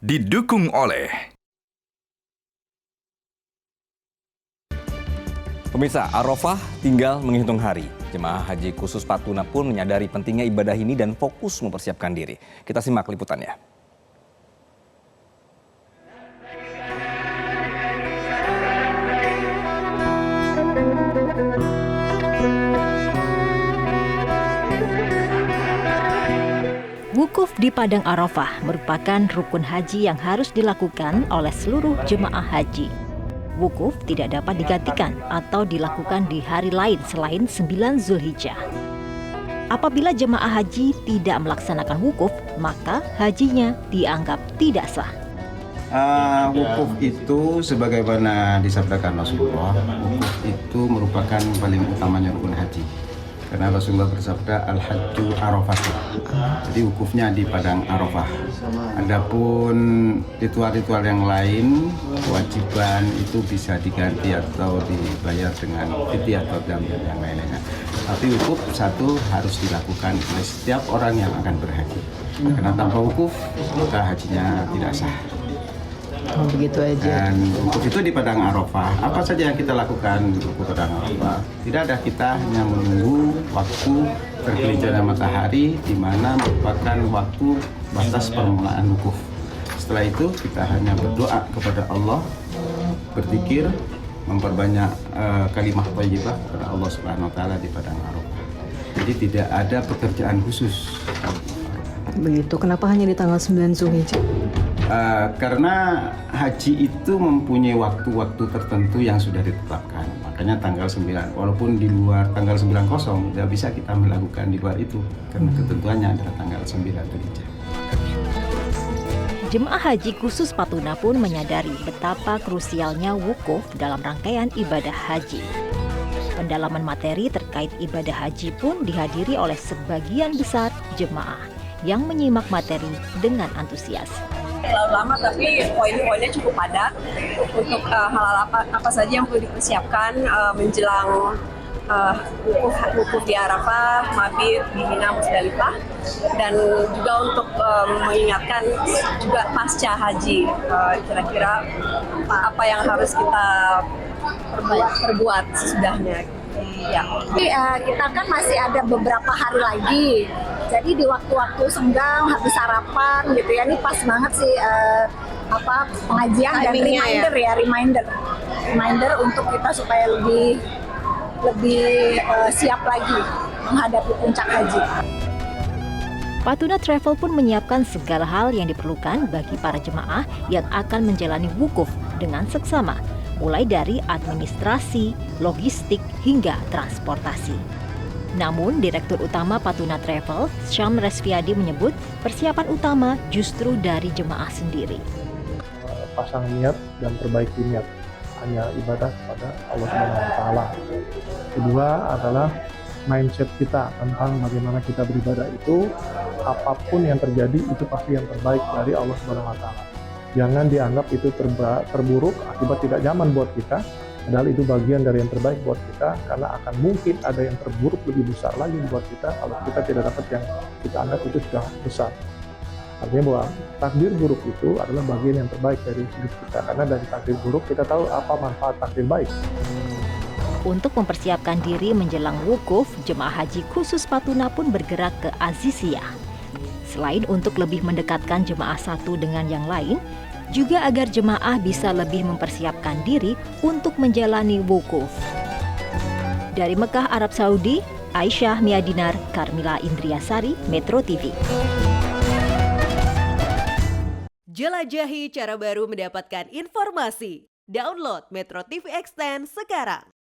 didukung oleh Pemirsa, Arafah tinggal menghitung hari. Jemaah haji khusus Patuna pun menyadari pentingnya ibadah ini dan fokus mempersiapkan diri. Kita simak liputannya. Wukuf di Padang Arafah merupakan rukun haji yang harus dilakukan oleh seluruh jemaah haji. Wukuf tidak dapat digantikan atau dilakukan di hari lain selain 9 Zulhijjah. Apabila jemaah haji tidak melaksanakan wukuf, maka hajinya dianggap tidak sah. Wukuf itu sebagaimana disabdakan Rasulullah, wukuf itu merupakan paling utamanya rukun haji. Karena Rasulullah bersabda al-hajju arafah. Jadi wukufnya di Padang Arafah. Adapun ritual-ritual yang lain, kewajiban itu bisa diganti atau dibayar dengan fidyah atau jamiah yang lainnya. Tapi wukuf satu harus dilakukan oleh setiap orang yang akan berhaji. Karena tanpa wukuf, maka hajinya tidak sah. Begitu aja. Dan wukuf itu di Padang Arafah. Apa saja yang kita lakukan di wukuf Padang Arafah? Tidak ada, kita hanya menunggu waktu tergelincirnya matahari, di mana merupakan waktu batas permulaan wukuf. Setelah itu kita hanya berdoa kepada Allah, berzikir, memperbanyak kalimah thayyibah kepada Allah Subhanahu wa taala di Padang Arafah. Jadi tidak ada pekerjaan khusus. Begitu. Kenapa hanya di tanggal 9 Zulhijjah? Karena haji itu mempunyai waktu-waktu tertentu yang sudah ditetapkan. Makanya tanggal 9, walaupun di luar tanggal 9 kosong, tidak bisa kita melakukan di luar itu. Karena ketentuannya adalah tanggal 9 Zulhijjah. Jemaah haji khusus Patuna pun menyadari betapa krusialnya wukuf dalam rangkaian ibadah haji. Pendalaman materi terkait ibadah haji pun dihadiri oleh sebagian besar jemaah yang menyimak materi dengan antusias. Terlalu lama, tapi poin-poinnya cukup padat untuk hal-hal apa saja yang perlu dipersiapkan menjelang wukuf di Arafah, mabit di Mina, Musdalifah, dan juga untuk mengingatkan juga pasca haji, kira-kira apa yang harus kita perbuat sesudahnya. Ya. Kita kan masih ada beberapa hari lagi, jadi di waktu-waktu senggang habis sarapan gitu ya, ini pas banget sih pengajian dan reminder untuk kita supaya lebih siap lagi menghadapi puncak haji. Patuna Travel pun menyiapkan segala hal yang diperlukan bagi para jemaah yang akan menjalani wukuf dengan seksama, mulai dari administrasi, logistik, hingga transportasi. Namun, Direktur Utama Patuna Travel, Syam Resviadi menyebut persiapan utama justru dari jemaah sendiri. Pasang niat dan perbaiki niat, hanya ibadah kepada Allah SWT. Kedua adalah mindset kita tentang bagaimana kita beribadah itu, apapun yang terjadi itu pasti yang terbaik dari Allah SWT. Jangan dianggap itu terburuk akibat tidak nyaman buat kita, padahal itu bagian dari yang terbaik buat kita, karena akan mungkin ada yang terburuk lebih besar lagi buat kita kalau kita tidak dapat yang kita anggap itu sudah besar. Artinya bahwa takdir buruk itu adalah bagian yang terbaik dari hidup kita, karena dari takdir buruk kita tahu apa manfaat takdir baik. Untuk mempersiapkan diri menjelang wukuf, jemaah haji khusus Patuna pun bergerak ke Aziziyah. Selain untuk lebih mendekatkan jemaah satu dengan yang lain, juga agar jemaah bisa lebih mempersiapkan diri untuk menjalani wukuf. Dari Mekah, Arab Saudi, Aisyah Miadinar, Karmila Indriasari, Metro TV. Jelajahi cara baru mendapatkan informasi. Download Metro TV Extend sekarang.